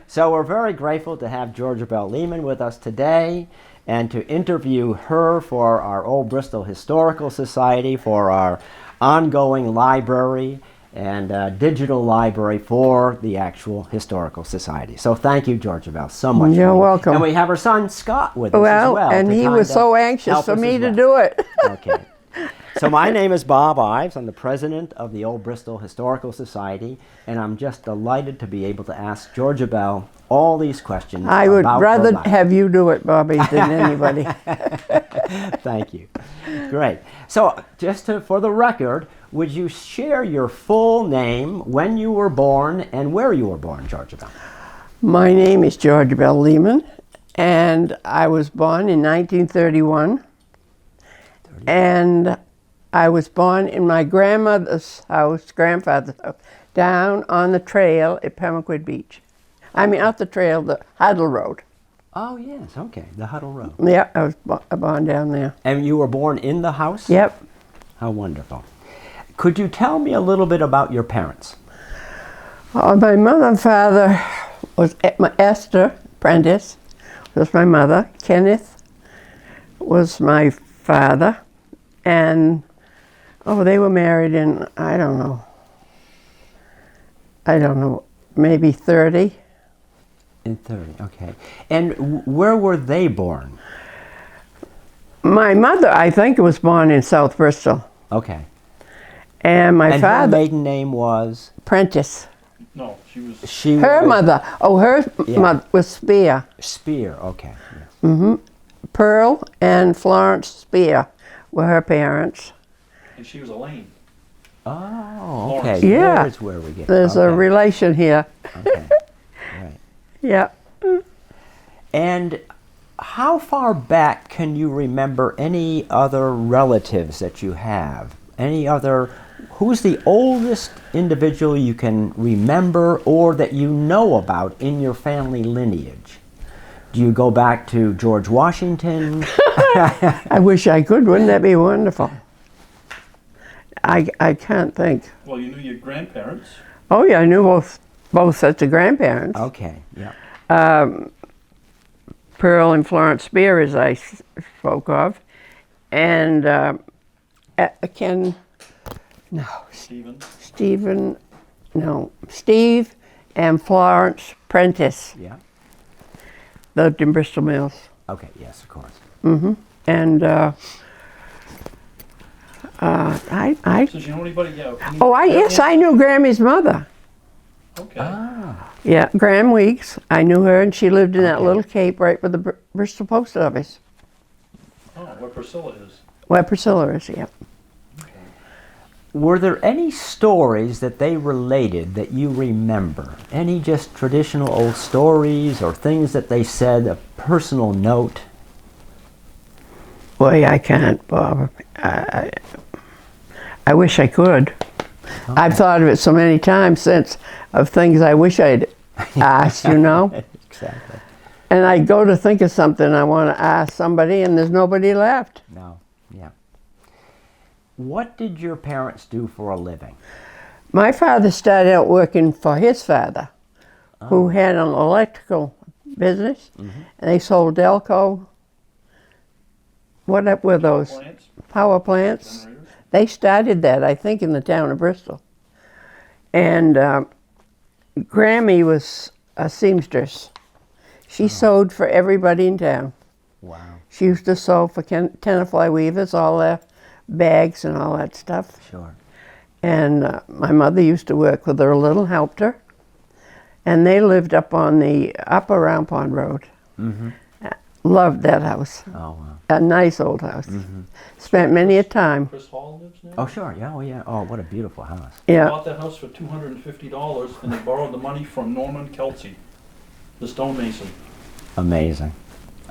So we're very grateful to have Georgia Belle Leeman with us today and to interview her for our Old Bristol Historical Society, for our ongoing library and digital library for the actual Historical Society. So thank you, Georgia Belle, so much. You're welcome. And we have her son, Scott, with us as well. And he was so anxious for me to do it. Okay. So my name is Bob Ives. I'm the president of the Old Bristol Historical Society, and I'm just delighted to be able to ask Georgia Belle all these questions. I would rather have you do it, Bobby, than anybody. Thank you. Great. So just for the record, would you share your full name, when you were born, and where you were born, Georgia Belle? My name is Georgia Belle Leeman, and I was born in 1931. And I was born in my grandfather's house, down on the trail at Pemaquid Beach. I mean, not the trail, the Huddle Road. Oh, yes, okay, the Huddle Road. Yeah, I was born down there. And you were born in the house? Yep. How wonderful. Could you tell me a little bit about your parents? My mother and father was Esther Prentice, was my mother. Kenneth was my father. And, they were married in, I don't know, maybe 30. In 30, okay. And where were they born? My mother, I think, was born in South Bristol. Okay. And my father... her maiden name was? Prentice. No, her mother. Oh, her mother was Spear. Spear, okay. Yes. Mm-hmm. Pearl and Florence Spear were her parents. And she was Elaine. Oh, okay. Yeah. There's where we get. There's a relation here. Okay. Right. Yeah. And how far back can you remember any other relatives that you have? Who's the oldest individual you can remember or that you know about in your family lineage? Do you go back to George Washington? I wish I could. Wouldn't that be wonderful? I can't think. Well, you knew your grandparents. Oh, yeah, I knew both sets of grandparents. Okay, yeah. Pearl and Florence Spear, as I spoke of. And Steve and Florence Prentice. Yeah. Lived in Bristol Mills. Okay, yes, of course. Mm-hmm. And So you know anybody? Yeah. Yes, I knew Grammy's mother. Okay. Ah. Yeah, Graham Weeks. I knew her, and she lived in that little cape right with the Bristol Post Office. Oh, where Priscilla is. Where Priscilla is, yeah. Okay. Were there any stories that they related that you remember? Any just traditional old stories or things that they said, a personal note? Boy, I can't, Bob. I wish I could. Okay. I've thought of it so many times since, of things I wish I'd asked, you know? Exactly. And I go to think of something I want to ask somebody, and there's nobody left. No, yeah. What did your parents do for a living? My father started out working for his father, who had an electrical business, and they sold Delco. What up were those? Power plants. Generators. They started that, I think, in the town of Bristol. And Grammy was a seamstress. She sewed for everybody in town. Wow. She used to sew for Tenafly Weavers, all their bags and all that stuff. Sure. And my mother used to work with her a little, helped her. And they lived up on the Upper Round Pond Road. Mm-hmm. Loved that house. Oh, wow. A nice old house. Mm-hmm. Spent many a time. Chris Hall lives there? Oh, sure. Yeah, oh, yeah. Oh, what a beautiful house. Yeah. They bought that house for $250, and they borrowed the money from Norman Kelsey, the stonemason. Amazing.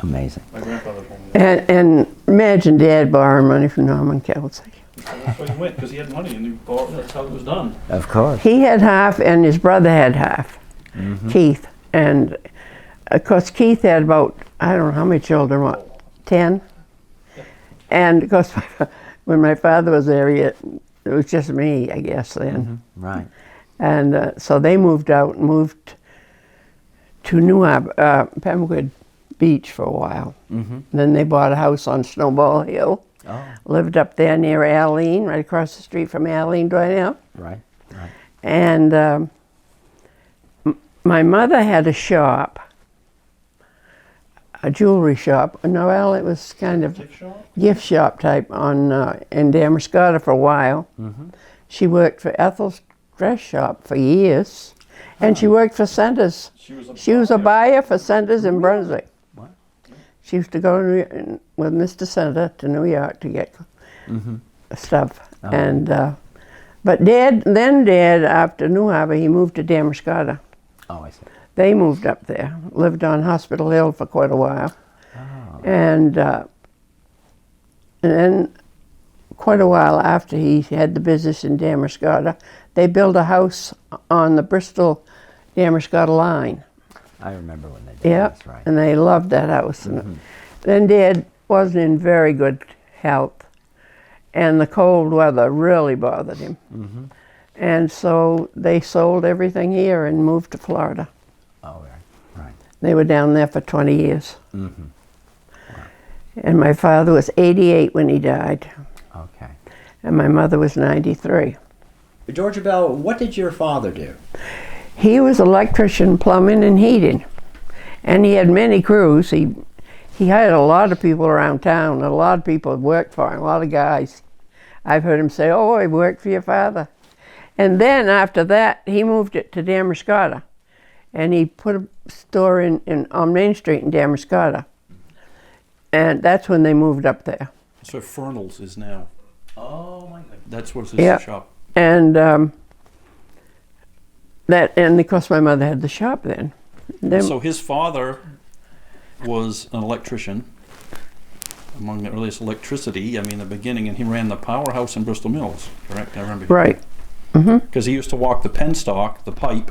Amazing. My grandfather told me that. And imagine Dad borrowing money from Norman Kelsey. That's why he went, because he had money, and he borrowed, that's how it was done. Of course. He had half, and his brother had half, Keith. And, of course, Keith had about, I don't know how many children, what, 10? Yeah. And, of course, when my father was there, it was just me, I guess, then. Right. And so they moved out and moved to Pembroke Beach for a while. Mm-hmm. Then they bought a house on Snowball Hill. Oh, Lived up there near Arlene, right across the street from Arlene right now. right, right. And my mother had a shop, a jewelry shop. No, well, it was kind of Gift shop? gift shop type on in Damascotta for a while. Mm-hmm. She worked for Ethel's dress shop for years, and she worked for Centers. She was a buyer for Centers in Brunswick. What? She used to go with Mr. Center to New York to get Mm-hmm. stuff. Oh. And but Dad, after New Harbor, he moved to Damascotta. Oh, I see. They moved up there, lived on Hospital Hill for quite a while, Oh. and then quite a while after he had the business in Damascotta, they built a house on the Bristol-Damascotta line. I remember when they did. Yeah, That's right. and they loved that house. Mhm. And then Dad wasn't in very good health, and the cold weather really bothered him. Mm-hmm. And so they sold everything here and moved to Florida. Oh, right, right. They were down there for 20 years. Mm-hmm. And my father was 88 when he died, Okay. and my mother was 93. Georgia Belle, what did your father do? He was electrician, plumbing, and heating. And he had many crews. He hired a lot of people around town. A lot of people worked for him, a lot of guys. I've heard him say, "Oh, I worked for your father." And then after that, he moved it to Damascotta. And he put a store on Main Street in Damascotta. And that's when they moved up there. That's where Fernald's is now. Oh, my goodness. That's what's his Yeah. shop. And and of course my mother had the shop then. Then So his father was an electrician, among the earliest electricity, I mean, the beginning, and he ran the powerhouse in Bristol Mills, correct? I remember. right. Because he used to walk the penstock, the pipe,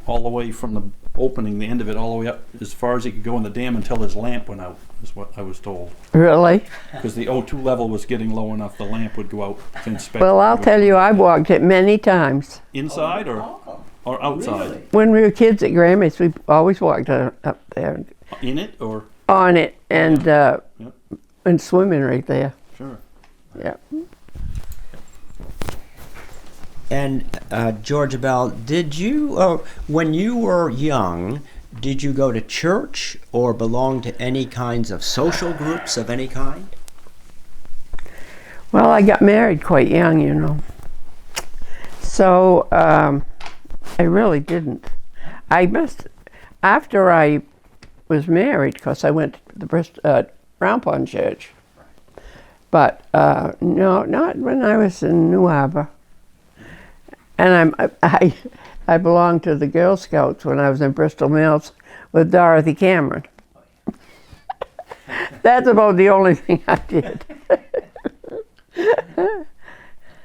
all the way from the opening, the end of it, all the way up as far as he could go in the dam until his lamp went out, is what I was told. Really? Because the O2 level was getting low enough, the lamp would go out to inspect. Well, I'll tell you, I walked it many times. Inside or outside? When we were kids at Grammys, we always walked up there In it or? on it and Yep. and swimming right there. Sure. Yeah. And Georgia Belle, did you, when you were young, did you go to church or belong to any kinds of social groups of any kind? Well, I got married quite young, you know. So I really didn't. After I was married, because I went to the Round Pond Church. But no, not when I was in New Harbor. And I belonged to the Girl Scouts when I was in Bristol Mills with Dorothy Cameron. That's about the only thing I did.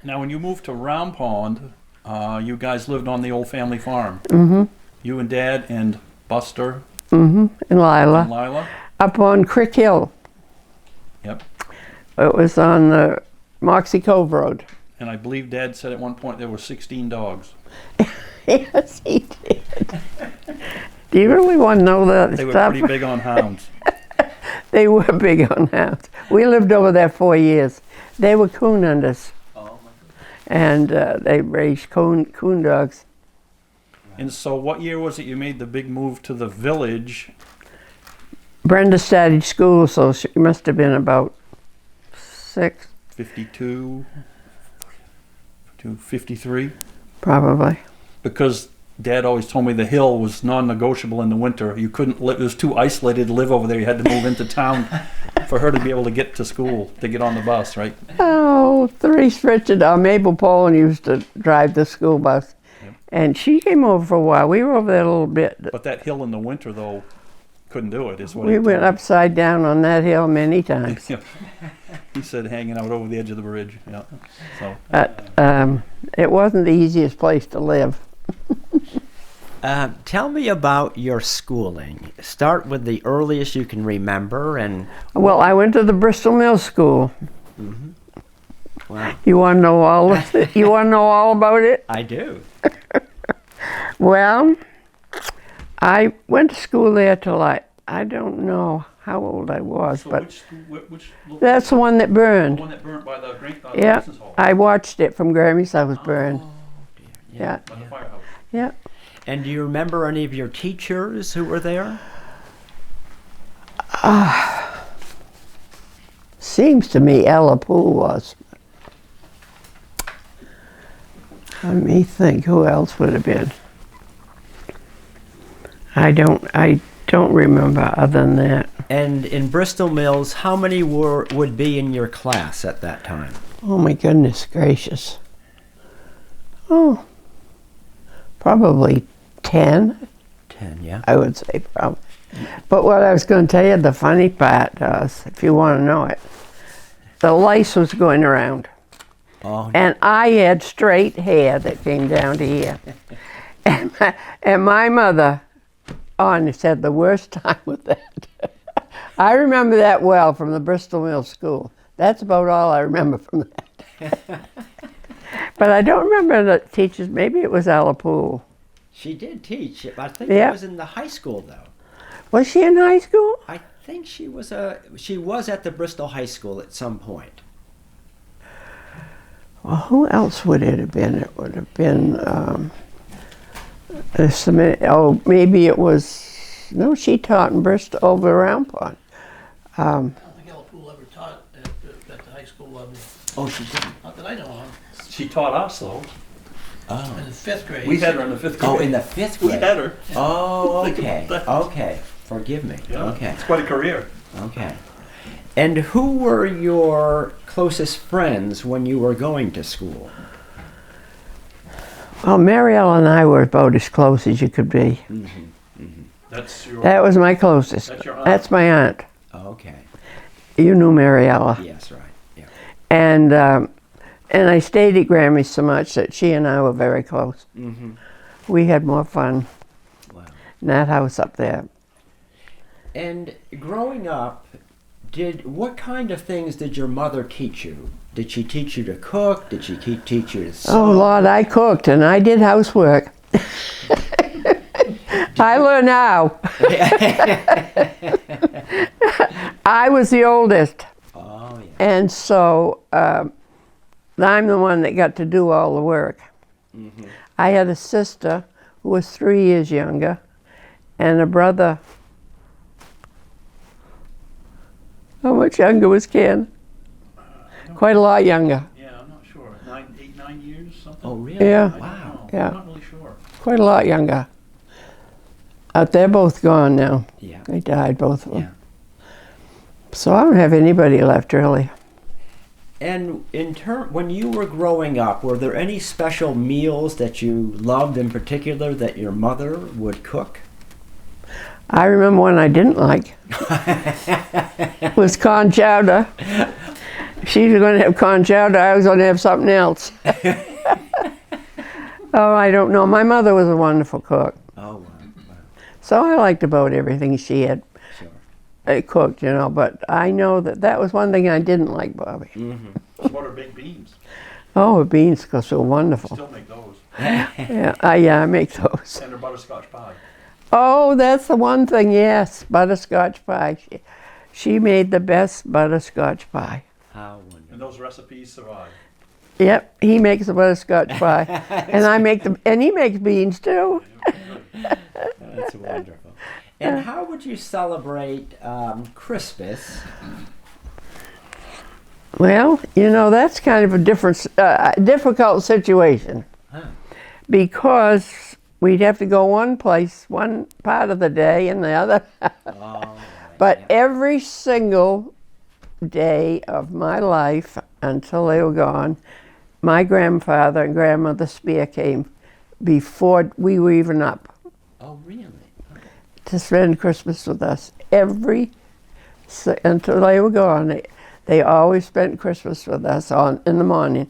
Now, when you moved to Round Pond, you guys lived on the old family farm. Mm-hmm. You and Dad and Buster Mm-hmm. And Lila. and Lila. Up on Crick Hill. Yep. It was on the Moxie Cove Road. And I believe Dad said at one point there were 16 dogs. Yes, he did. Do you really want to know that They were stuff? pretty big on hounds. They were big on hounds. We lived over there 4 years. They were coon hunters, Oh, my and they raised coon dogs. And so what year was it you made the big move to the village? Brenda started school, so she must have been about 6, 52 to 53? probably. Because Dad always told me the hill was non-negotiable in the winter. You couldn't live, it was too isolated to live over there. You had to move into town for her to be able to get to school, to get on the bus, right? Oh, Therese Richard, Mabel Poland used to drive the school bus. Yep. And she came over for a while. We were over there a little bit. But that hill in the winter, though, couldn't do it, is what We he went told me. upside down on that hill many times. Yeah. He said hanging out over the edge of the bridge. Yeah. So But it wasn't the easiest place to live. Tell me about your schooling. Start with the earliest you can remember, and Well, I went to the Bristol Mill School. well, You want to know all? You want to know all about it? I do. Well, I went to school there till I don't know how old I was, So but which that's the one that the burned. one that burnt by the Yeah, Grace's Hall? I watched it from Grammy's house burn. Oh, dear. Yeah, By the firehouse. yeah. And do you remember any of your teachers who were there? Seems to me Ella Poole was. Let me think, who else would have been? I don't remember other than that. And in Bristol Mills, how many would be in your class at that time? Oh my goodness gracious. Oh, probably 10, 10, yeah. I would say probably. But what I was going to tell you, the funny part is, if you want to know it, the lice was going around. Oh, And I had straight hair that came down to here. And my mother, honest, had the worst time with that. I remember that well from the Bristol Mill School. That's about all I remember from that. But I don't remember the teachers. Maybe it was Ella Poole. she did teach. I think Yeah. it was in the high school, though. Was she in high school? I think she was at the Bristol High School at some point. Well, who else would it have been? It would have been, maybe it was, no, she taught in Bristol over around Pond. I don't think Ella Poole ever taught at the high school level. Oh, she didn't. Not that I know of. She taught us though. Oh. In the 5th grade. We had her in the 5th grade. Oh, in the 5th We grade. had her. Oh, Think okay. about that. Okay. Forgive me. Yeah. Okay. It's quite a career. Okay. And who were your closest friends when you were going to school? Well, Marielle and I were about as close as you could be. That's your. That was my closest. That's your aunt? That's my aunt. Okay. You knew Mariella. Yes, right. Yeah. And I stayed at Grammy's so much that she and I were very close. Mm-hmm. We had more fun Wow. in that house up there. And growing up, what kind of things did your mother teach you? Did she teach you to cook? Did she teach you to sew? Oh, Lord, I cooked and I did housework. I learned how. I was the oldest. Oh, yeah. And so I'm the one that got to do all the work. Mm-hmm. I had a sister who was 3 years younger and a brother. How much younger was Ken? Quite a lot younger. Yeah, I'm not sure. 9 years, something. Oh, really? Yeah. I Wow. don't know. Yeah. I'm not really sure. Quite a lot younger. They're both gone now. Yeah. They died, both of them. Yeah. So I don't have anybody left, really. And when you were growing up, were there any special meals that you loved in particular that your mother would cook? I remember one I didn't like. Was corn chowder. She was going to have corn chowder. I was going to have something else. Oh, I don't know. My mother was a wonderful cook. Oh, wow. So I liked about everything she had Sure. cooked, But I know that was one thing I didn't like, Bobby. What are baked beans? Oh, her beans go so wonderful. Still make those. Yeah, I make those. And her butterscotch pie. Oh, that's the one thing, yes, butterscotch pie. She made the best butterscotch pie. How wonderful. And those recipes survive. Yep, he makes the butterscotch pie, and he makes beans too. That's wonderful. And how would you celebrate Christmas? Well, that's kind of a difficult situation Huh. because we'd have to go one place, one part of the day, and the other. Oh, right, But yeah. every single day of my life until they were gone, my grandfather and grandmother Spear came before we were even up Oh, really? to spend Christmas with us. Until they were gone, they always spent Christmas with us in the morning,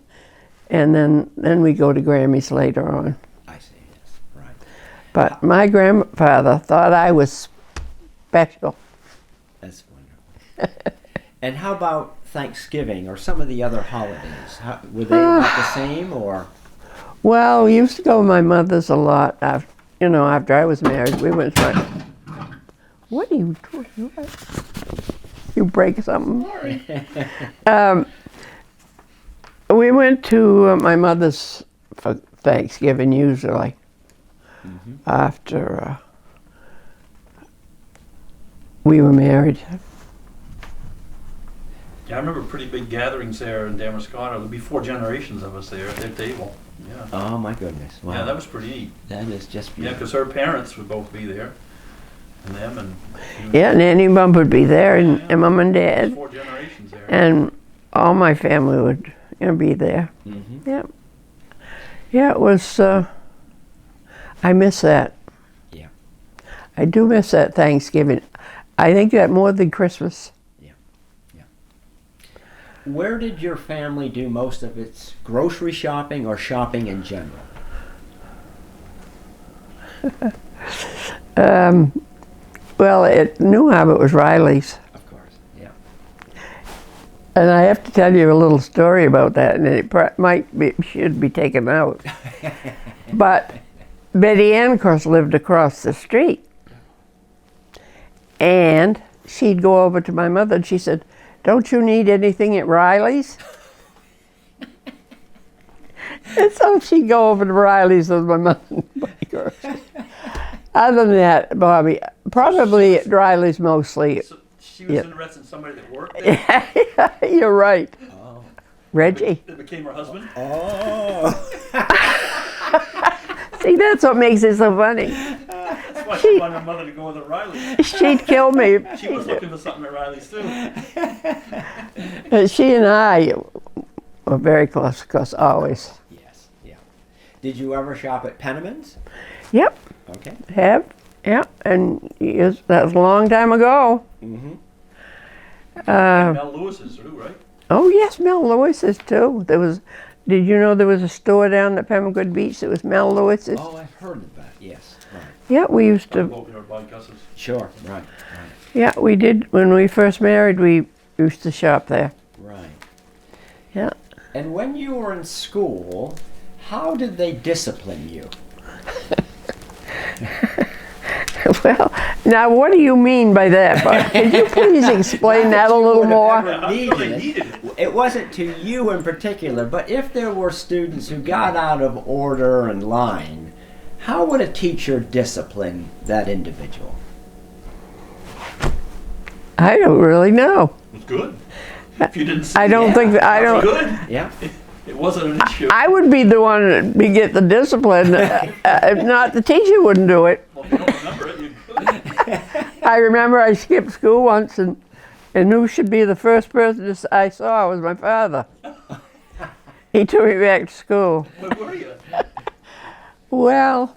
and then we go to Grammy's later on. I see, yes, right. But my grandfather thought I was special. That's wonderful. And how about Thanksgiving or some of the other holidays? Were they about the same or? Well, we used to go to my mother's a lot. you know, after I was married, we went to what are you doing? You break something? We went to my mother's for Thanksgiving usually after we were married. Yeah, I remember pretty big gatherings there in Damascus. There'd be 4 generations of us there at their table. Yeah. Oh my goodness! Wow. Yeah, that was pretty neat. That is just Yeah, beautiful. because her parents would both be there, and them, and Yeah, Nanny and Bum would be there, and, Yeah. and Mom and there's Dad, 4 generations there. and all my family would, you know, be there. Mm-hmm. Yeah, yeah, it was. I miss that. Yeah. I do miss that Thanksgiving. I think that more than Christmas. Where did your family do most of its grocery shopping or shopping in general? Well, at New Harbor it was Riley's. Of course, yeah. And I have to tell you a little story about that, and it should be taken out. But Betty Ann, of course, lived across the street. And she'd go over to my mother and she said, "Don't you need anything at Riley's?" And so she'd go over to Riley's with my mother and buy groceries. Other than that, Bobby, probably at Riley's mostly. So she was Yeah. interested in somebody that worked there. You're right. Oh. Reggie. That became her husband. Oh. See, that's what makes it so funny. That's why she wanted her mother to go with the Riley. She'd kill me. She was looking for something at Riley's too. She and I were very close, of course, always. Yes, yeah. Did you ever shop at Penniman's? Yep, Okay. have, yeah, and yes, that was a long time ago. Mm-hmm. Mel Lewis's too, right? Oh yes, Mel Lewis's too. Did you know there was a store down at Pemmican Beach that was Mel Lewis's? Oh, I've heard of that, yes. Right. Yeah, we used to, Over by Gus's. Sure, right, yeah, we did, when we first married, we used to shop there. right. Yeah. And when you were in school, how did they discipline you? Well, now what do you mean by that, Bob? Could you please explain that a little more? I'm sure they needed it. It wasn't to you in particular, but if there were students who got out of order and line, how would a teacher discipline that individual? I don't really know. It was good. If you didn't see I don't Yeah. think that, I it, don't, good. Yeah. It wasn't an issue. I would be the one that be get the discipline. If not, the teacher wouldn't do it. Well, if you don't remember it, you could. I remember I skipped school once, and who should be the first person I saw was my father. He took me back to school. Where were you? Well,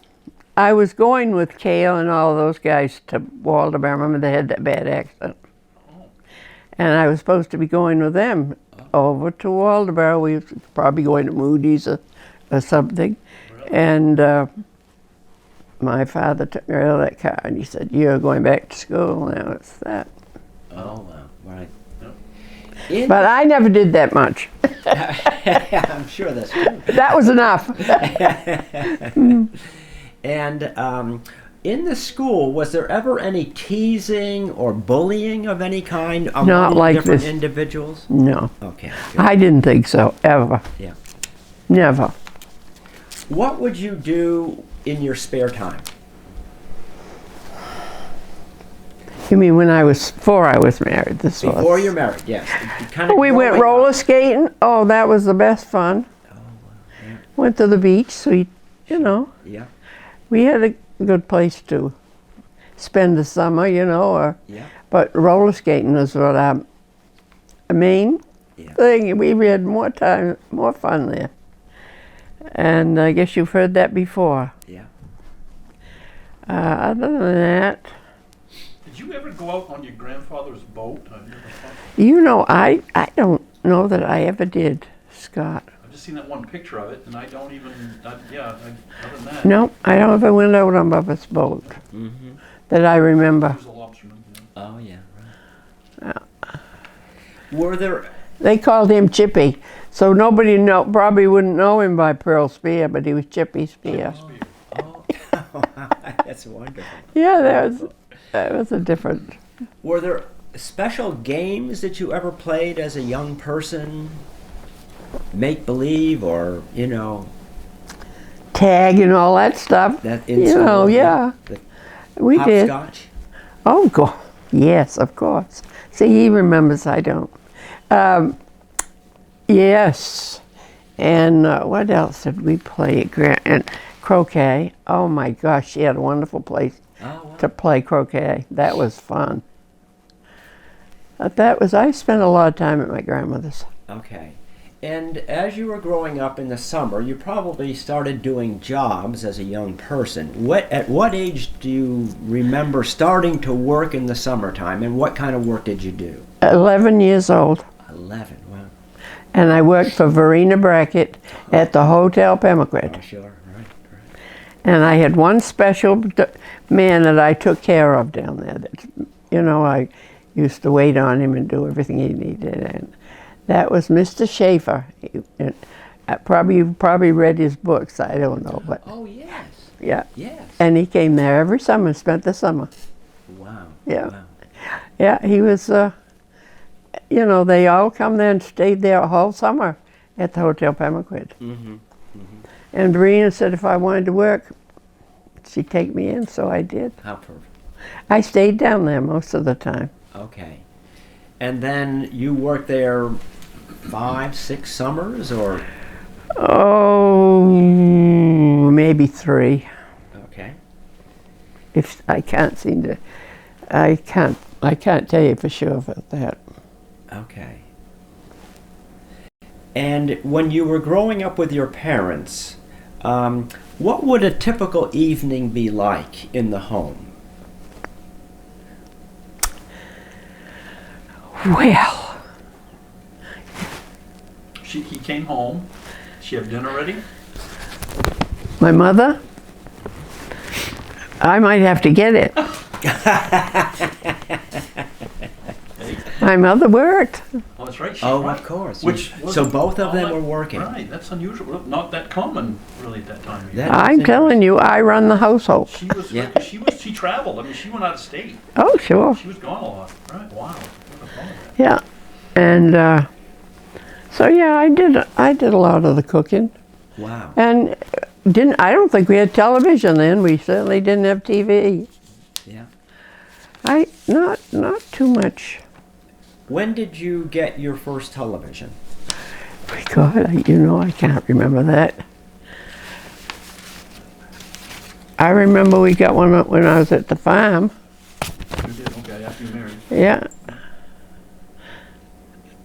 I was going with Cale and all those guys to Waldemar. Remember they had that bad accident. And I was supposed to be going with them over to Waldemar. We was probably going to Moody's or something. Really? And my father took me out of that car and he said, "You're going back to school." Now it's that. Oh, wow. Right. Yep. In- But I never did that much. I'm sure that's true. That was enough. And in the school, was there ever any teasing or bullying of any kind among Not like different this. individuals? No, Okay. Good. I didn't think so, ever. Yeah. Never. What would you do in your spare time? You mean before I was married? This was. Before you're married, yes. Kind of We went growing roller up. skating. Oh, that was the best fun. Oh, wow. Yeah. Went to the beach, so Yeah. we had a good place to spend the summer, or. Yeah. But roller skating was what our main Yeah. thing. We had more fun there. And I guess you've heard that before. Yeah. Other than that, Did you ever go out on your grandfather's boat? Have you ever thought- I don't know that I ever did, Scott. I've just seen that one picture of it, and I don't even. Other than that. No, I don't ever went out on Bubba's boat Mm-hmm. that I He remember. was a lobsterman. Oh, yeah. Right. Were there... They called him Chippy, so nobody probably wouldn't know him by Pearl Spear, but he was Chippy Spear. Oh. That's wonderful. Yeah, that was a different. Were there special games that you ever played as a young person? Make believe, or Tag and all that stuff. that in school, yeah. the We did. hopscotch? Oh, yes, of course. See, he remembers, I don't. Yes. And what else did we play? And croquet. Oh my gosh, she had a wonderful place Oh, wow. to play croquet. That was fun. I spent a lot of time at my grandmother's. Okay. And as you were growing up in the summer, you probably started doing jobs as a young person. At what age do you remember starting to work in the summertime, and what kind of work did you do? 11 years old. 11, wow. And I worked for Verena Brackett at the Hotel Pemaquid. Oh, sure, right. And I had one special man that I took care of down there. I used to wait on him and do everything he needed. And that was Mr. Schaefer. You probably read his books. I don't know, but Oh, yes. yeah. Yes. And he came there every summer, spent the summer. Wow. Yeah. Wow. Yeah, he was. They all come there and stayed there a whole summer at the Hotel Pemaquid. Mm-hmm. And Verena said if I wanted to work, she'd take me in, so I did. How perfect. I stayed down there most of the time. Okay. And then you worked there 5, 6 summers, or? Oh, maybe 3. Okay. If I can't seem to, I can't tell you for sure about that. Okay. And when you were growing up with your parents, what would a typical evening be like in the home? Well, He came home. She had dinner ready. my mother, I might have to get it. My mother worked. Oh, that's right. Of course. Which So both of all them that- were working. Right, that's unusual. Not that common, really, at that time. of year. That- I'm telling you, I run the household. She was, Yeah. she traveled. I mean, she went out of state. Oh, sure. She was gone a lot. Right, wow. Yeah. And so yeah, I did a lot of the cooking. Wow. And I don't think we had television then. We certainly didn't have TV. Yeah. Not too much. When did you get your first television? God, I can't remember that. I remember we got one when I was at the farm. You did, okay, after you married. Yeah.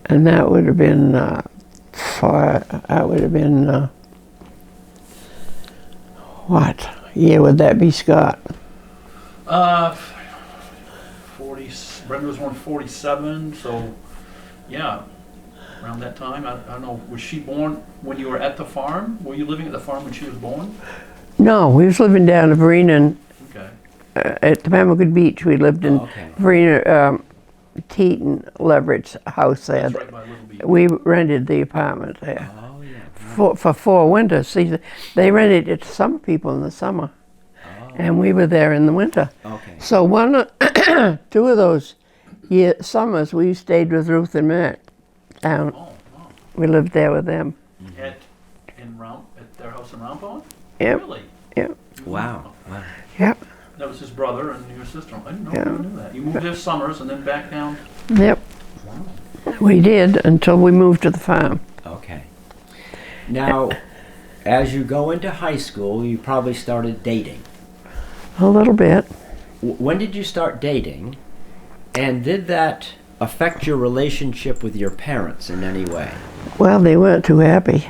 And that would have been what year would that be, Scott? 40, Brenda was born 47, so yeah, around that time. I don't know, was she born when you were at the farm? Were you living at the farm when she was born? No, we was living down in Verena Okay. at the Pemaquid Beach. We lived in Oh, okay. Verena, Teton Leverett's house there. That's right by Little Beach. We rented the apartment there Oh, yeah. for 4 winters. See, they rented it to some people in the summer, and we were there in the winter. Okay. So 2 of those summers we stayed with Ruth and Matt. Down, Oh, wow. we lived there with them. At their house in Round Pond? Yep. Really? Yep. Wow. Wow. Yep. That was his brother and your sister. I didn't know Yeah. you knew that. You moved there summers and then back down. Yep. We did until we moved to the farm. Okay. Now, as you go into high school, you probably started dating. A little bit. When did you start dating? And did that affect your relationship with your parents in any way? Well, they weren't too happy.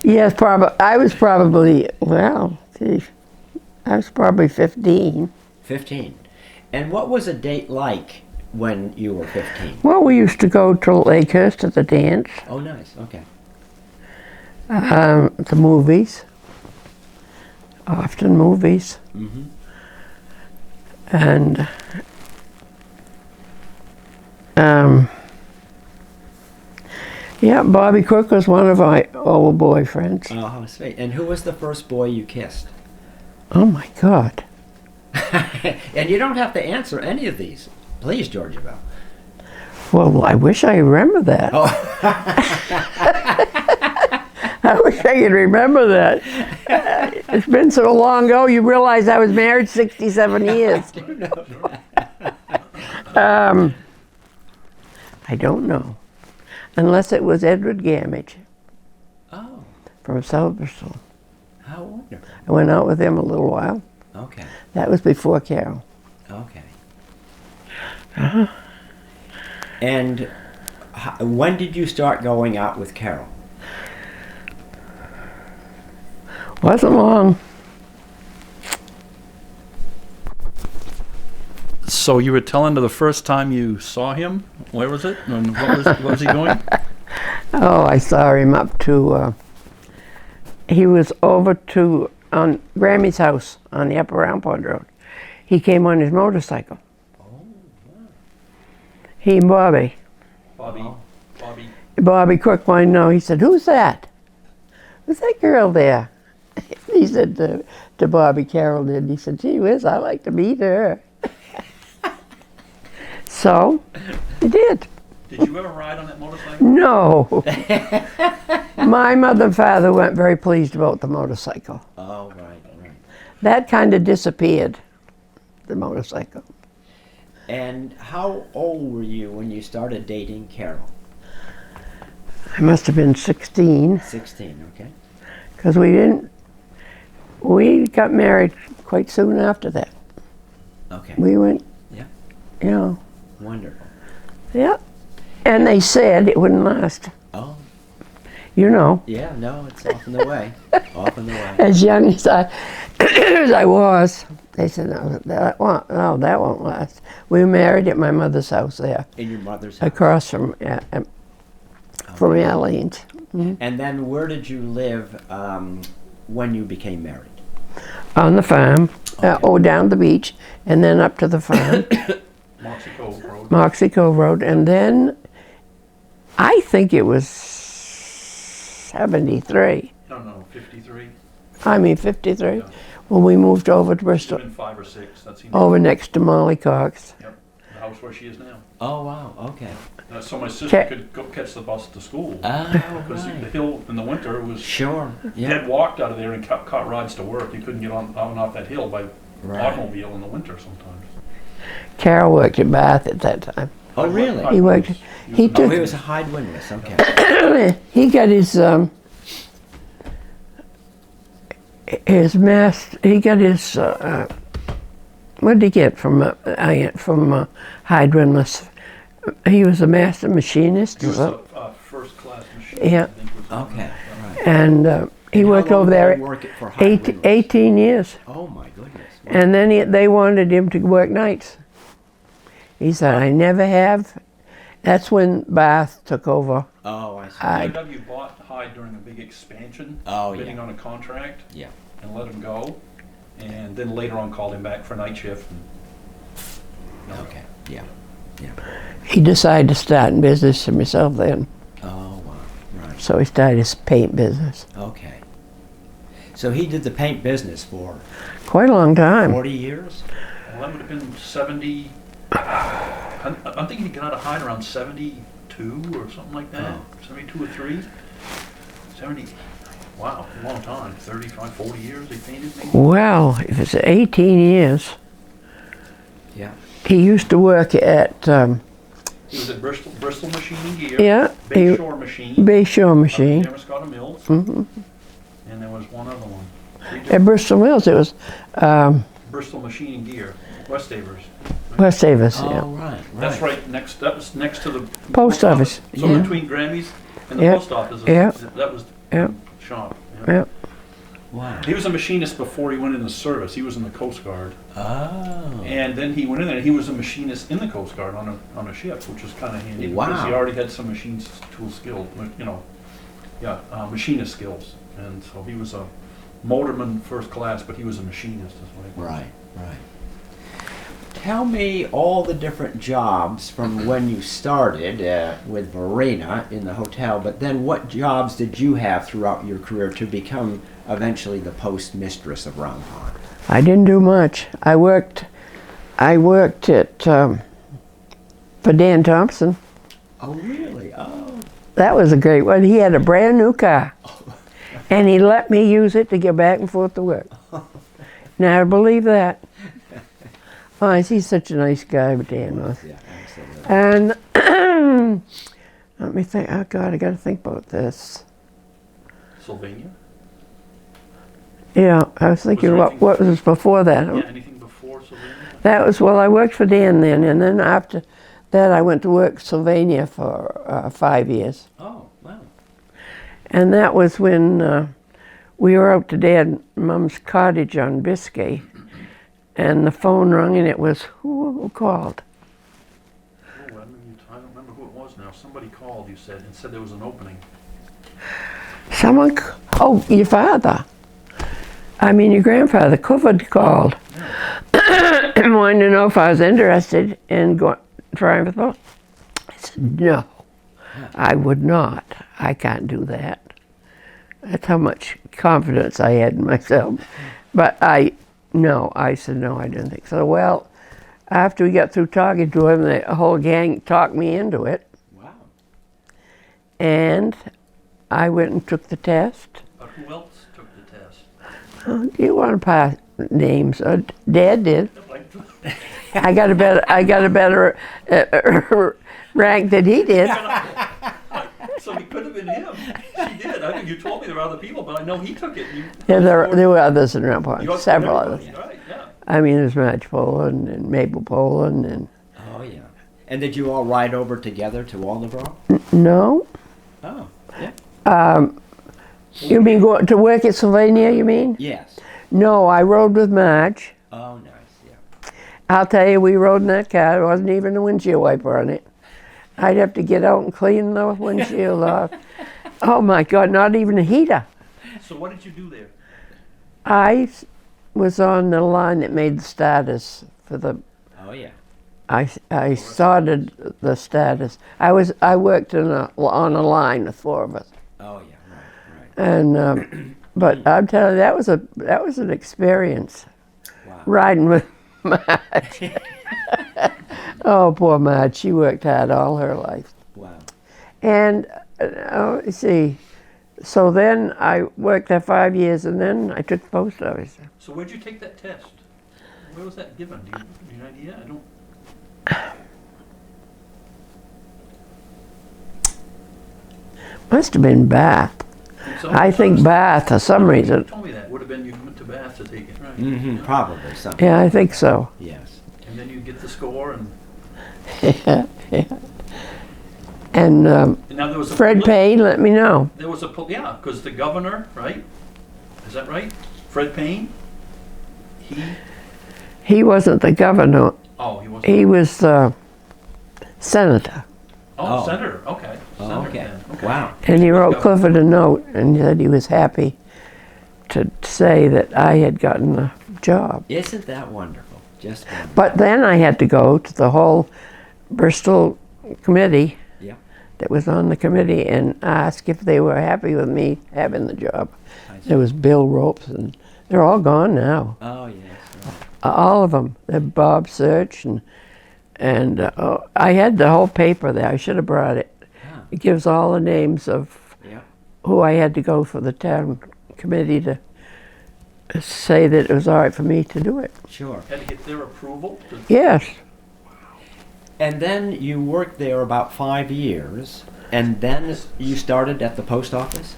Yes, probably. I was probably 15. 15. And what was a date like when you were 15? Well, we used to go to Lakehurst to the dance, Oh, nice. Okay. the movies, often movies, Mm-hmm. and yeah, Bobby Cook was one of my old boyfriends. Oh, how sweet. And who was the first boy you kissed? Oh my God. And you don't have to answer any of these. Please, Georgia Belle. Well, I wish I remember that. Oh. I wish I could remember that. It's been so long ago, you realize I was married 67 years. I don't know. Unless it was Edward Gamage Oh, from South Bristol. how wonderful. I went out with him a little while. Okay, That was before Carol. okay. And when did you start going out with Carol? Wasn't long. So you were telling her the first time you saw him? Where was it? And what was he doing? Oh, I saw him up to, he was over to, on Grammy's house on the Upper Round Pond Road. He came on his motorcycle. He and Bobby. Bobby Cook wanted to know. He said, "Who's that? Who's that girl there?" He said to Bobby, Carol did. He said, "Gee whiz, I'd like to meet her." So, he did. Did you ever ride on that motorcycle? No. My mother and father weren't very pleased about the motorcycle. Oh, right, right. That kind of disappeared, the motorcycle. And how old were you when you started dating Carol? I must have been 16, 16, okay. because we got married quite soon after that. Okay, We went, Yeah. you know, wonderful. yeah. And they said it wouldn't last. Oh, You know, yeah, no, it's off and away. Off and away. as young as as I was, they said, no, that won't last. We were married at my mother's house there, In your mother's house. across from Arlene's. And then where did you live when you became married? On the farm, Okay. down the beach, and then up to the farm, Moxie Cove Road. Moxie Cove Road, and then I think it was 73. No, 53. I mean 53, Yeah. when we moved over to She's Bristol, been 5 or 6. That's over next to Molly Cox. Yep. The house where she is now. Oh, wow, okay. So my sister Okay. could go catch the bus to school. Oh, Because the right. hill in the winter was. Sure, yeah. Dad walked out of there and caught rides to work. You couldn't get on and off that hill by Right. automobile in the winter sometimes. Carol worked at Bath at that time. Oh, really? He worked, he Oh, took, he was a Hyde windlass, okay. he got his he got his, what did he get from Hyde Windlass? He was a master machinist. He was a first class machine. Yeah. I think was on Okay, that. right. And he And how worked long over did there he work it for Hyde Windlass? 18 years. Oh, my goodness. And then they wanted him to work nights. He said, I never have. That's when Bath took over. Oh, I see. Hyde. BMW bought Hyde during a big expansion, Oh, bidding yeah. on a contract, Yeah. and let him go. And then later on called him back for night shift. And, Okay, yeah. He decided to start in business for himself then. Oh, wow, right. So he started his paint business. Okay. So he did the paint business for Quite a long time. 40 years? Well, that would have been 70. I'm thinking he got out of Hyde around 72 or something like that. Oh. 72 or 3. 70. Wow, a long time. 35, 40 years they painted maybe. Well, if it's 18 years, Yeah. he used to work at, He was at Bristol Machining Gear. yeah, Bayshore Machine. Bayshore Machine. Damascotta Mills. Mhm. And there was one other one. They did At Bristol Mills, it was Bristol Machining Gear, West Avers. West Davis, Oh, yeah. right. That's right next. That was next to the Post office. So Yeah. between Grammy's and the Yeah. post office, Yeah. that was Yeah. the shop. Yeah. Yeah. Wow. He was a machinist before he went in the service. He was in the Coast Guard, Oh. and then he went in there. and He was a machinist in the Coast Guard on a ship, which was kind of handy because Wow. he already had some machine tool skill, machinist skills, and so he was a motorman first class, but he was a machinist as well. Right, right. Tell me all the different jobs from when you started with Verena in the hotel, but then what jobs did you have throughout your career to become eventually the postmistress of Round Pond? I didn't do much. I worked at for Dan Thompson. Oh, really? Oh. That was a great one. He had a brand new car, and he let me use it to get back and forth to work. Now, believe that. Oh, he's such a nice guy, Dan was. Yeah, absolutely. And let me think. Oh God, I got to think about this. Slovenia? Yeah, I was thinking there what was before that. Yeah, anything before Slovenia? That was, well, I worked for Dan then, and then after that I went to work Slovenia for 5 years. Oh, wow. And that was when we were out to Dad and Mom's cottage on Biscay, and the phone rang, and it was, who called? Oh, I don't remember who it was now. Somebody called, you said, and said there was an opening. Someone, oh, your father. I mean, your grandfather, Coffin, called. And wanted to know if I was interested in trying for the post. I said, no, I would not. I can't do that. That's how much confidence I had in myself. But I said, no, I didn't think so. Well, after we got through talking to him, the whole gang talked me into it. Wow. And I went and took the test. But who else took the test? Oh, you want to pass names? Dad did. I got a better rank than he did. So it could have been him. She did. I think you told me there were other people, but I know he took it. Yeah, there were others in Rampart, You several everybody, others. Right, yeah. I mean, there's Madge Poland and Mabel Poland and Oh, yeah. And did you all ride over together to Waldoboro? no. Oh, yeah. You mean go to work at Slovenia? You mean? Yes. No, I rode with Madge. Oh, nice, yeah. I'll tell you, we rode in that car. There wasn't even a windshield wiper on it. I'd have to get out and clean the windshield off. Oh my God, not even a heater. So what did you do there? I was on the line that made the status for the. Oh, yeah. I started the status. I worked on a line with 4 of us, Oh, yeah, right, right. and but I'm telling you, that was an experience. Wow. Riding with Madge. Oh, poor Madge. She worked hard all her life. Wow. And let's see. So then I worked there 5 years, and then I took the post office. So where'd you take that test? Where was that given? Do you have an idea? I don't. Must have been Bath. So, I think Bath for some You reason. told me that. Would have been you went to Bath to take it, right? Mm-hmm. Probably something. Yeah, I think so. Yes. And then you get the score, and Yeah, yeah. And now there was a Fred Payne let me know. There was yeah, because the governor, right? Is that right? Fred Payne. He wasn't the governor. Oh, he wasn't. He was the senator. Oh, Oh. senator. Okay. Oh, Senator okay. then. Okay. Wow. And he wrote Go. Clifford a note and said he was happy to say that I had gotten the job. Isn't that wonderful? Just wonderful. But then I had to go to the whole Bristol committee Yeah. that was on the committee and ask if they were happy with me having the job. I see. There was Bill Ropes, and they're all gone now. Oh, yes. Right. All of them. Bob Search and I had the whole paper there. I should have brought it. Yeah. It gives all the names of Yeah. who I had to go for the town committee to say that it was all right for me to do it. Sure. Had to get their approval. Yes. And then you worked there about 5 years, and then you started at the post office?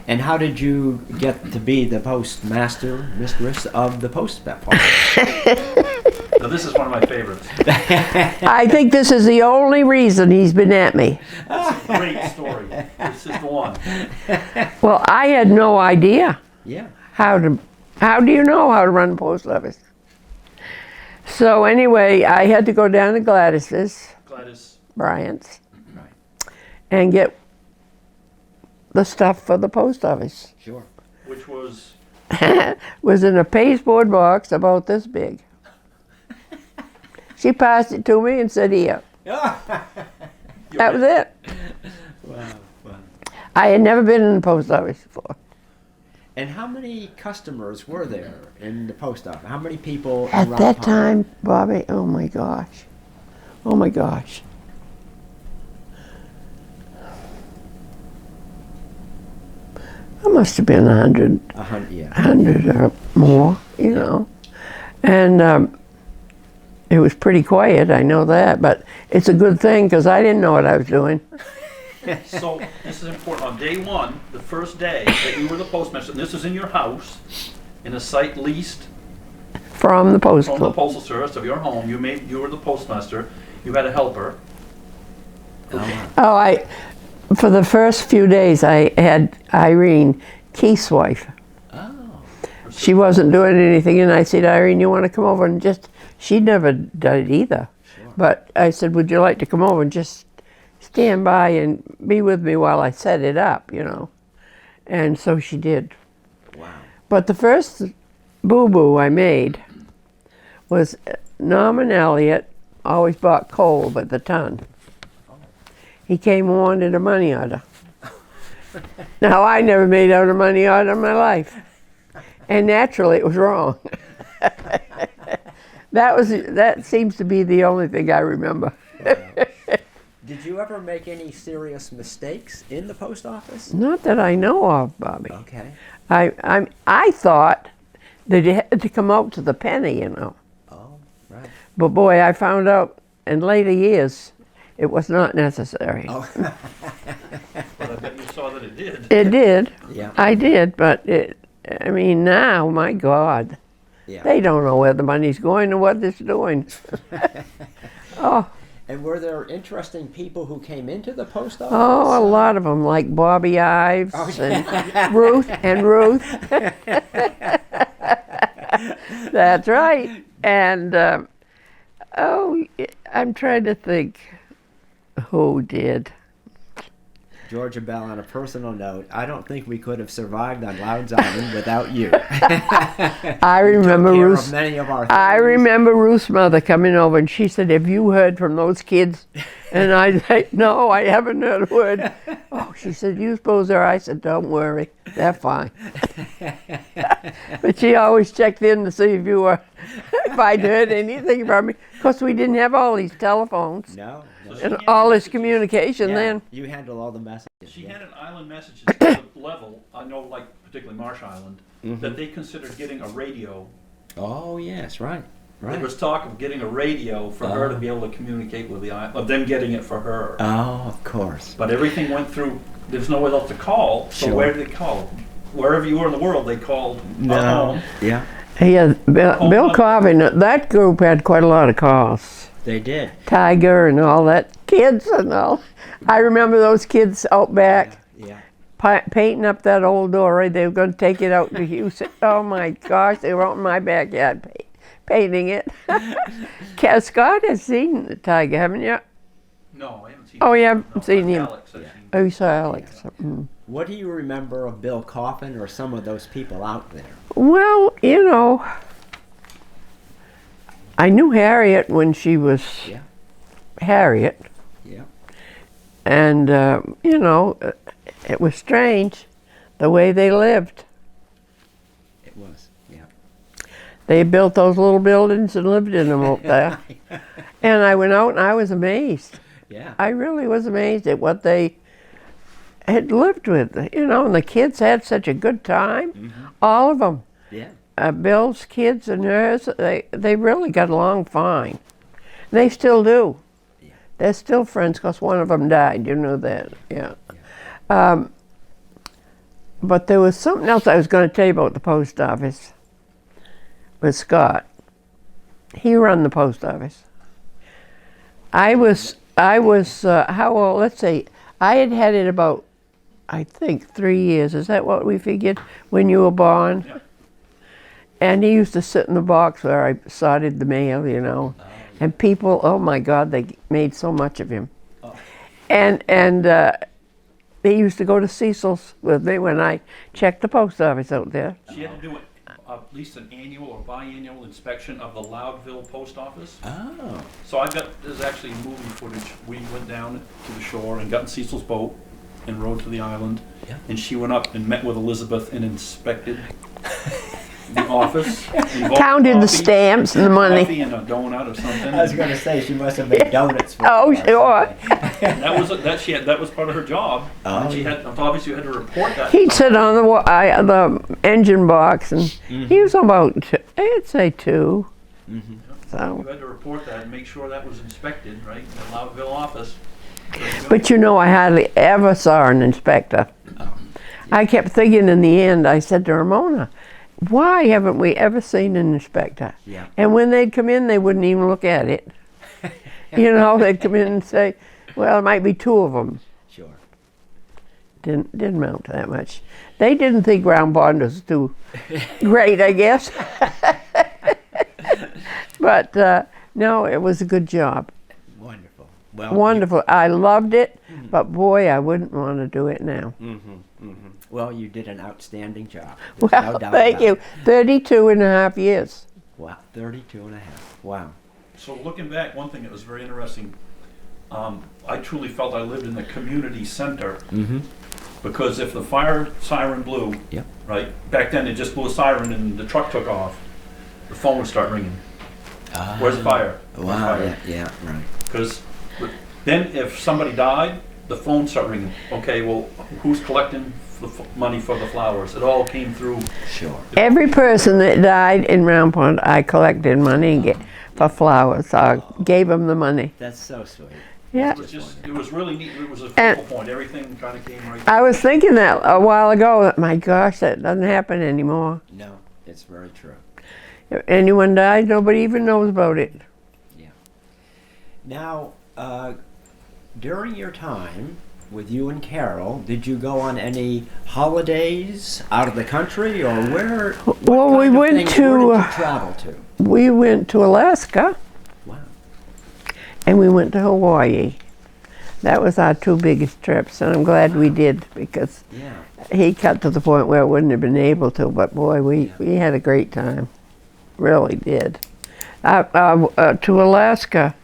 And how did you get to be the postmaster, mistress of the post office? Now this is one of my favorites. I think this is the only reason he's been at me. It's a great story. This is the one. Well, I had no idea Yeah. how do you know how to run the post office? So anyway, I had to go down to Gladys's, Gladys. Bryant's, Right. and get the stuff for the post office. Sure. Which was Was in a pasteboard box about this big. She passed it to me and said, here. That was it. Wow. Wow. I had never been in the post office before. And how many customers were there in the post office? How many people in At Rock that Pond? time, Bobby, oh my gosh. Oh my gosh. It must have been 100, 100, yeah. 100 or more, you know. And it was pretty quiet, I know that, but it's a good thing because I didn't know what I was doing. So this is important. On day one, the first day that you were the postmaster, and this is in your house, in a site leased From the post from the club. postal service of your home. You were the postmaster. You had a helper. Oh, for the first few days, I had Irene, Keith's wife. Oh. She wasn't doing anything, and I said, Irene, you want to come over and just, she'd never done it either. Sure. But I said, would you like to come over and just stand by and be with me while I set it up, you know? And so she did. Wow. But the first boo-boo I made was Norman Elliott always bought coal by the ton. He came and wanted a money order. Now, I never made out a money order in my life. And naturally, it was wrong. That seems to be the only thing I remember. Did you ever make any serious mistakes in the post office? Not that I know of, Bobby. Okay. I thought that it had to come out to the penny, you know. Oh, right. But boy, I found out in later years it was not necessary. Oh. But I bet you saw that it did. It did. Yeah. I did, but I mean, now, my God, Yeah. they don't know where the money's going or what it's doing. Oh, And were there interesting people who came into the post office? a lot of them, like Bobby Ives Oh, and Ruth. That's right. And, I'm trying to think who did. Georgia Bell, on a personal note, I don't think we could have survived on Loud's Island without you. I remember Took care of Ruth. many of our I things. remember Ruth's mother coming over, and she said, "Have you heard from those kids?" And I said, "No, I haven't heard a word." Oh, she said, "You suppose they're?" I said, "Don't worry, they're fine." But she always checked in to see if I'd heard anything from me. Of course, we didn't have all these telephones No. and all this communication Yeah, then. you handle all the messages. She yeah. had an island messages to the level, I know, like particularly Marsh Island, that they considered getting a radio. Oh, yes, right. There Right. was talk of getting a radio for her to be able to communicate with the island, of them getting it for her. Oh, of course. But everything went through, there's nowhere else to call, so Sure. where did they call? Wherever you were in the world, they called our home. Yeah, Yeah, Bill Coffin, that group had quite a lot of calls. they did. Tiger and all that, kids and all. I remember those kids out back Yeah. painting up that old door. Right? They were going to take it out to Houston. Oh my gosh, they were out in my backyard painting it. Scott has seen the Tiger, haven't you? No, I haven't seen Oh, him. you haven't No, seen him. Alex, I've seen. Oh, you saw Alex. Mm. What do you remember of Bill Coffin or some of those people out there? Well, you know, I knew Harriet when she was Yeah. Harriet. Yeah. And, you know, it was strange the way they lived. It was. Yeah. They built those little buildings and lived in them up there. And I went out and I was amazed. Yeah. I really was amazed at what they had lived with, you know, and the kids had such a good time. All of them. Yeah. Bill's kids and hers, they really got along fine. They still do. Yeah. They're still friends because one of them died, you know that, yeah. But there was something else I was going to tell you about the post office with Scott. He ran the post office. I was how old? Let's see. I had it about, I think, 3 years. Is that what we figured when you were born? Yeah. And he used to sit in the box where I sorted the mail, you know. And people, oh my God, they made so much of him. And they used to go to Cecil's with me when I checked the post office out there. She had to do at least an annual or biannual inspection of the Loudville post office. Oh. So there's actually movie footage. We went down to the shore and got in Cecil's boat and rode to the island. Yeah. And she went up and met with Elizabeth and inspected the office. Counted the stamps and the money. Coffee and a donut or something. I was going to say she must have made donuts. For Oh, her or sure. something. That was part of her job. Oh, And she had obviously you had to report that. He'd sit on the engine box, and he was about, I'd say 2. You So, had to report that and make sure that was inspected, right? In the Loudville office. but you know, I hardly ever saw an inspector. Oh. I kept thinking in the end, I said to Ramona, why haven't we ever seen an inspector? Yeah. And when they'd come in, they wouldn't even look at it. You know, they'd come in and say, well, it might be 2 of them. Sure. Didn't amount to that much. They didn't think Round Pond was too great, I guess. But no, it was a good job. Wonderful. Well, Wonderful. I loved it, but boy, I wouldn't want to do it now. Well, you did an outstanding job. There's no Well, doubt thank about you. it. 32 and a half years. Wow, 32 and a half. Wow. So looking back, one thing that was very interesting, I truly felt I lived in the community center because if the fire siren blew, Yep. right, back then it just blew a siren and the truck took off, the phone would start ringing. Where's the fire? Wow, yeah, right. Because then if somebody died, the phone started ringing. Okay, well, who's collecting the money for the flowers? It all came through. Sure. Every person that died in Round Pond, I collected money and for flowers. I gave them the money. That's so sweet. Yeah. It was really neat. It was a And- focal point. Everything kind of came right. I was thinking that a while ago. That, my gosh, that doesn't happen anymore. No, it's very true. If anyone died, nobody even knows about it. Now, during your time with you and Carol, did you go on any holidays out of the country, or where? Well, we went where did to you travel to? we went to Alaska Wow. and we went to Hawaii. That was our 2 biggest trips, and I'm glad we did because Yeah. he cut to the point where I wouldn't have been able to. But boy, we had a great time. Really did. To Alaska,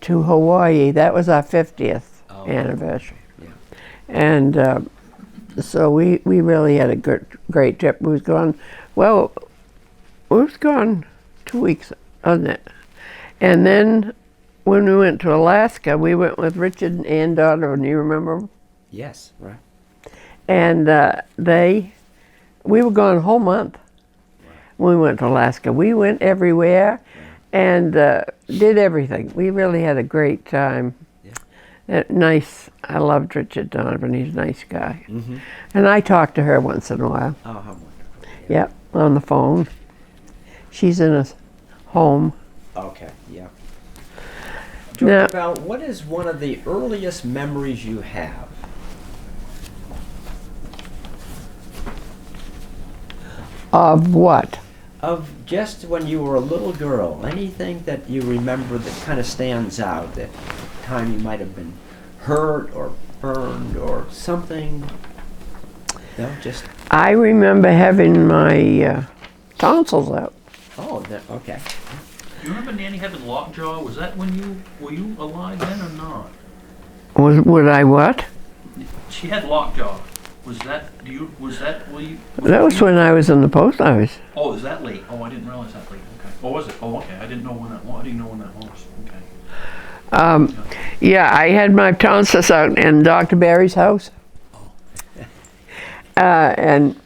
to Hawaii. That was our 50th Oh. anniversary. Yeah. And so we really had a great trip. We was gone 2 weeks, wasn't it? And then when we went to Alaska, we went with Richard and Ann Donovan. You remember them? Yes. Right. And we were gone a whole month when we went to Alaska. We went everywhere and did everything. We really had a great time. Yeah. Nice. I loved Richard Donovan. He's a nice guy. And I talk to her once in a while. Oh, how wonderful. Yep, on the phone. She's in a home. Okay. Yeah. Now- George Bell, what is one of the earliest memories you have? Of what? Of just when you were a little girl, anything that you remember that kind of stands out, that time you might have been hurt or burned or something? No, just, I remember having my tonsils out. oh, okay. Do you remember Nanny having lockjaw? Was that when were you alive then or not? Would I what? She had lockjaw. Was that were you? That was when I was in the post office. Oh, is that late? Oh, I didn't realize that late. Okay. Oh, was it? Oh, okay. I didn't know when that was. I didn't know when that was. Okay. Yeah, I had my tonsils out in Dr. Barry's house. And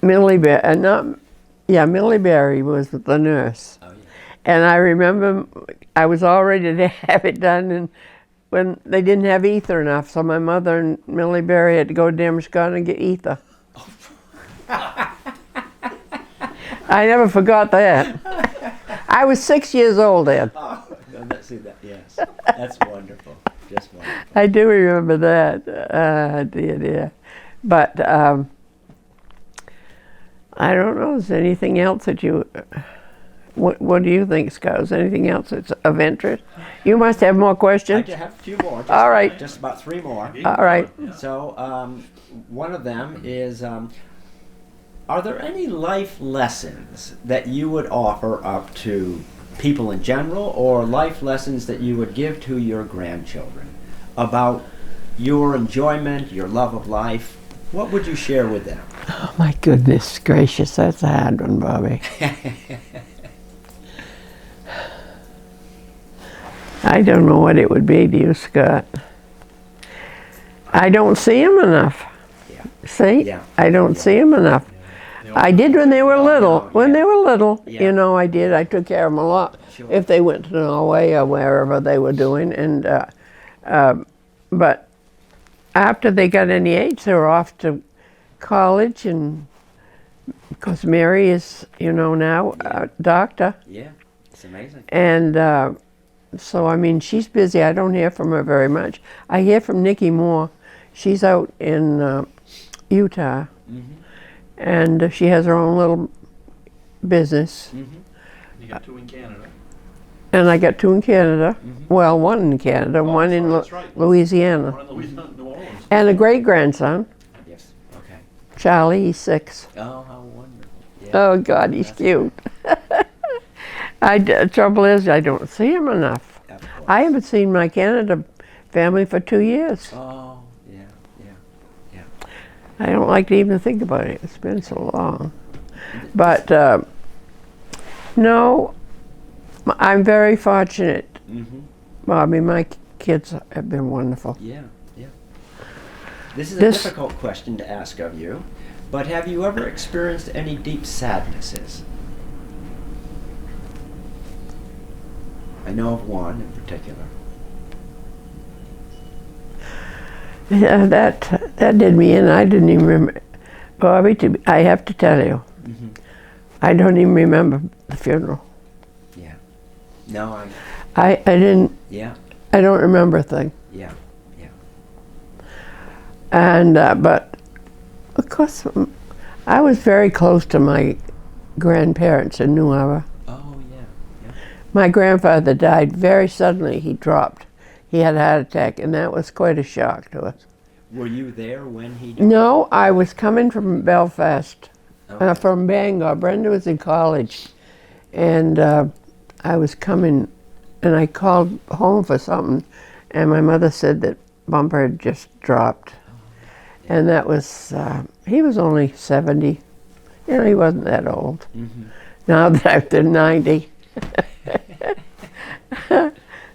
Millie Millie Barry was the nurse. Oh, yeah. And I remember I was all ready to have it done, and when they didn't have ether enough, so my mother and Millie Barry had to go to Damerscott and get ether. I never forgot that. I was 6 years old then. Oh, see that? Yes, that's wonderful. Just wonderful. I do remember that. Yeah. But I don't know. Is there anything else that you? What do you think, Scott? Is there anything else that's of interest? You must have more I questions. just have a few more. All right. Just about 3 more. All right. So, one of them is, are there any life lessons that you would offer up to people in general, or life lessons that you would give to your grandchildren? about your enjoyment, your love of life, what would you share with them? Oh my goodness gracious, that's a hard one, Bobby. I don't know what it would be to you, Scott. I don't see them enough. Yeah. See? Yeah. I don't see them enough. I did when they were little. When they were little, Yeah. you know, I did. I took care of them a lot. Sure. If they went to Norway or wherever they were doing. And but after they got any age, they were off to college. And because Mary is, you know, now a doctor. Yeah, it's amazing. And so, I mean, she's busy. I don't hear from her very much. I hear from Nikki more. She's out in Utah. Mm-hmm. And she has her own little business. You got 2 in Canada. And I got 2 in Canada. Well, 1 in Canada, one in that's right. Louisiana. One in Louisiana, New Orleans. And a great-grandson, Yes. Okay. Charlie, he's 6. Oh, how wonderful. Yeah. Oh, God, he's cute. The trouble is, I don't see him enough. Of course. I haven't seen my Canada family for 2 years. Oh, yeah, yeah. I don't like to even think about it. It's been so long. But, no, I'm very fortunate. Mm-hmm. Bobby, my kids have been wonderful. Yeah, yeah. This is a This- difficult question to ask of you, but have you ever experienced any deep sadnesses? I know of one in particular. Yeah, that did me in. I didn't even remember. Bobby, I have to tell you, Mm-hmm. I don't even remember the funeral. Yeah. No, I didn't, yeah, I don't remember a thing. yeah, yeah. And, but, of course, I was very close to my grandparents in New Harbor. Oh, yeah, yeah. My grandfather died very suddenly. He dropped. He had a heart attack, and that was quite a shock to us. Were you there when he died? No, I was coming from Belfast, Okay. from Bangor. Brenda was in college, and I was coming, and I called home for something, and my mother said that Bumper had just dropped. And that was, he was only 70. You know, he wasn't that old. Mm-hmm. Now that I've 90.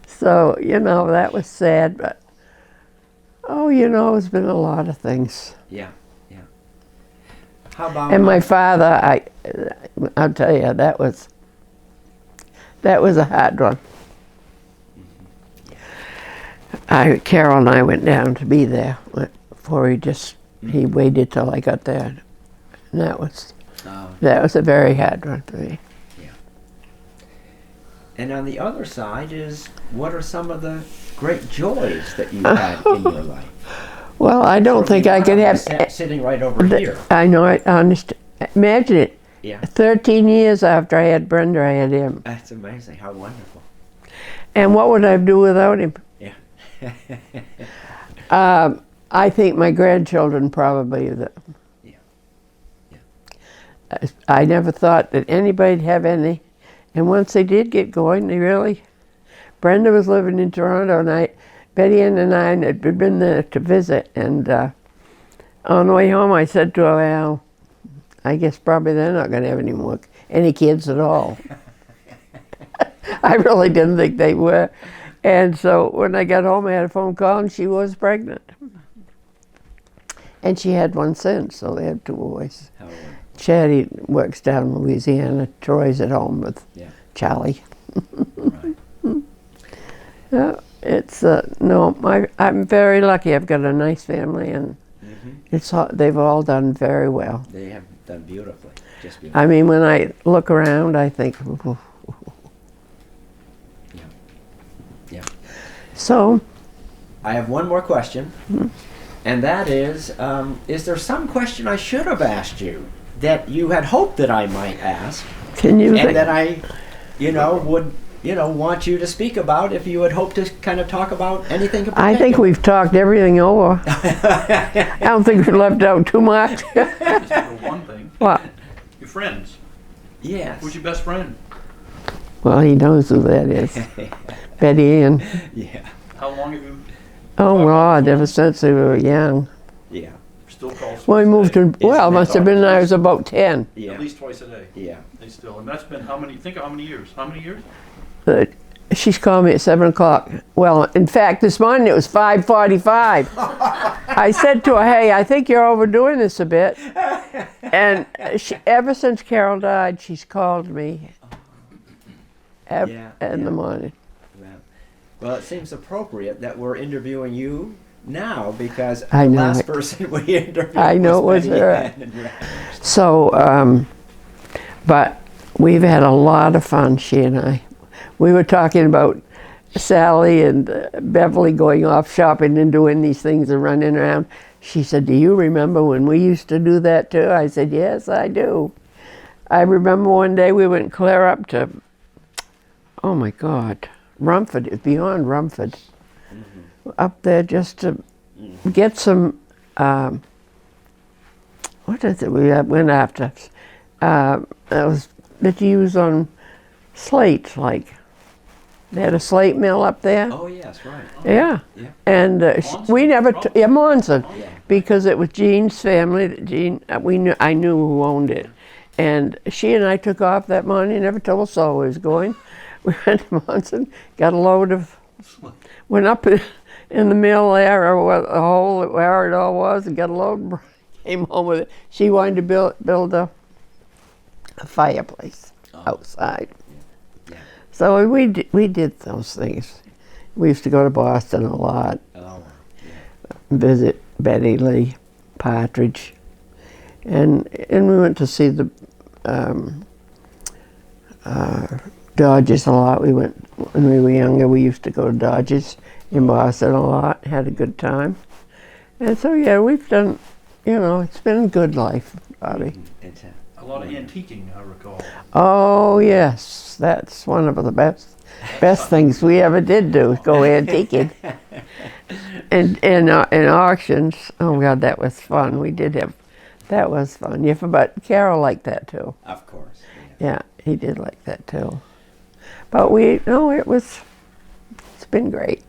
So, you know, that was sad, but, oh, you know, it's been a lot of things. Yeah, yeah. How about And my father, I'll tell you, that was a hard one. Carol and I went down to be there before he waited till I got there. And that was a very hard one for me. And on the other side is, what are some of the great joys that you've had in your life? Well, I don't think I could have. Sitting right over here. I know, I understand. Imagine it. Yeah, 13 years after I had Brenda, I had him. that's amazing. How wonderful. And what would I do without him? Yeah. I think my grandchildren probably. Yeah. I never thought that anybody'd have any. And once they did get going, Brenda was living in Toronto, and Betty Ann and I had been there to visit. And on the way home, I said to her, well, I guess probably they're not going to have any kids at all. I really didn't think they were. And so when I got home, I had a phone call, and she was pregnant. And she had one since, so they have 2 boys. How wonderful. Chatty works down in Louisiana. Troy's at home with Charlie. Right. It's I'm very lucky. I've got a nice family, and they've all done very well. They have done beautifully. Just beautiful. I mean, when I look around, I think, ooh. Yeah. So, I have one more question, and that is there some question I should have asked you that you had hoped that I might ask, can you and think? that I, would, want you to speak about if you had hoped to kind of talk about anything in particular? I think we've talked everything over. I don't think we left out too much. Just for one thing. What? Your friends. Yes. Who's your best friend? Well, he knows who that is. Betty Ann. Yeah. How long have you Oh, God, ever since we were young. Yeah. Still call Well, we moved to, well, it Isn't must that have been when I was about 10. Yeah. at least twice a day. Yeah. They still, and that's been how many? Think of how many years? How many years? But she's calling me at 7 o'clock. Well, in fact, this morning it was 5:45. I said to her, hey, I think you're overdoing this a bit. And ever since Carol died, she's called me in the morning. Well, it seems appropriate that we're interviewing you now because I the know last it. person we interviewed I know was it was Betty her. Ann and Rex. So, but we've had a lot of fun, she and I. We were talking about Sally and Beverly going off shopping and doing these things and running around. She said, do you remember when we used to do that too? I said, yes, I do. I remember one day we went clear up to, oh my God, Rumford, it's beyond Rumford. Up there just to get some, what is it we went after? That was that you use on slates, like. They had a slate mill up there. Oh, yes, right. Yeah. Yeah. And we never, Monson, Yeah. because it was Jean's family. That Jean, I knew who owned it. And she and I took off that morning, never told us all we was going. We went to Monson, got a load of, went up in the mill there, or what, the hole, where it all was, and got a load and came home with it. She wanted to build a fireplace outside. Yeah. So we did those things. We used to go to Boston a lot, Oh, yeah. visit Betty Lee, Partridge, and we went to see the Dodgers a lot. We went when we were younger. We used to go to Dodgers in Boston a lot. Had a good time, and so yeah, we've done. You know, it's been a good life, Bobby. It's A lot of antiquing, I recall. Oh yes, that's one of the best things we ever did do, go antiquing. And in auctions, oh God, that was fun. We did have, that was fun. Yeah, but Carol liked that too. Of course. Yeah, he did like that too. But it's been great.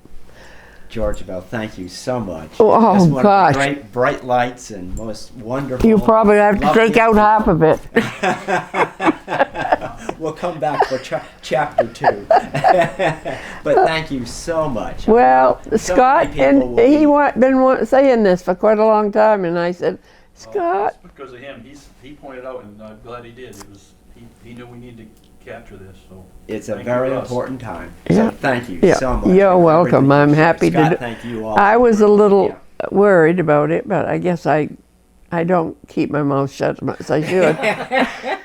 George Bell, thank you so much. Oh, Just one gosh. of the great bright lights and most wonderful. You probably have to lovely drink out half of it. We'll come back for chapter 2. But thank you so much. Well, So Scott, many people and will be- been saying this for quite a long time, and I said, Scott, It's because of him. He pointed out, and I'm glad he did. It was he knew we needed to capture this. So It's a thank you very to us. important time. Yeah. So thank you Yeah. so much. You're for welcome. everything I'm you shared. happy to Scott, do- thank you all. I was a little Yeah. worried about it, but I guess I don't keep my mouth shut as much as I should.